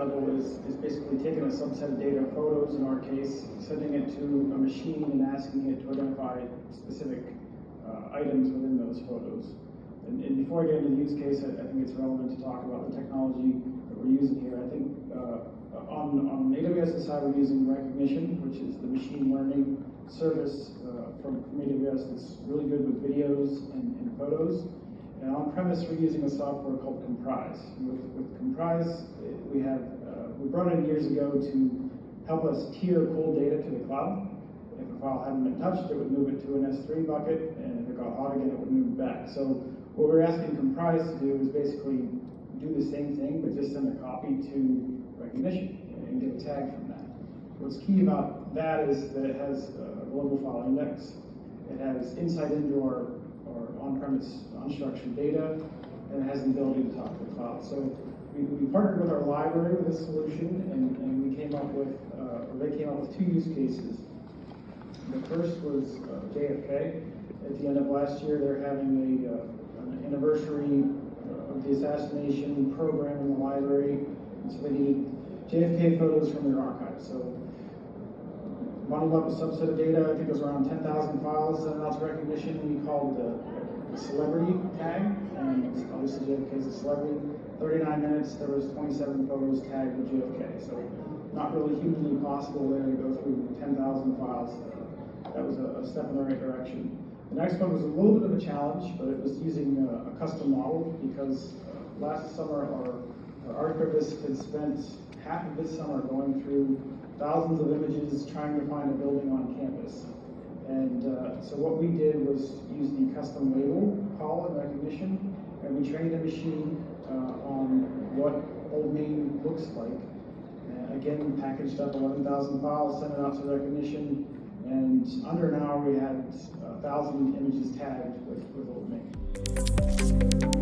level is basically taking a subset of data, photos in our case, sending it to a machine and asking it to identify specific items within those photos. And before I get into the use case, I think it's relevant to talk about the technology that we're using here. I think on AWS side, we're using Rekognition, which is the machine learning service from AWS that's really good with videos and photos. And on-premise, we're using a software called Komprise. With Komprise, we brought it in years ago to help us tier cold data to the cloud. If a file hadn't been touched, it would move it to an S3 bucket, and if it got hot again, it would move it back. So what we're asking Komprise to do is basically do the same thing, but just send a copy to Rekognition and get a tag from that. What's key about that is that it has a global file index. It has insight into our on-premise unstructured data, and it has the ability to talk to the cloud. So we partnered with our library with this solution, and we came up with, they came up with two use cases. The first was JFK. At the end of last year, they're having an anniversary of the assassination program in the library, and so they needed JFK photos from their archive. So bundled up a subset of data, I think it was around 10,000 files, and that's Rekognition. We called the celebrity tag, and obviously JFK is a celebrity. 39 minutes, there was 27 photos tagged with JFK. So not really humanly possible there to go through 10,000 files. That was a step in the right direction. The next one was a little bit of a challenge, but it was using a custom model because last summer our archivists had spent half of this summer going through thousands of images trying to find a building on campus. And so what we did was use the custom label call in Rekognition, and we trained a machine on what Old Main looks like. Again, packaged up 11,000 files, sent it out to Rekognition, and under an hour we had 1,000 images tagged with Old Main.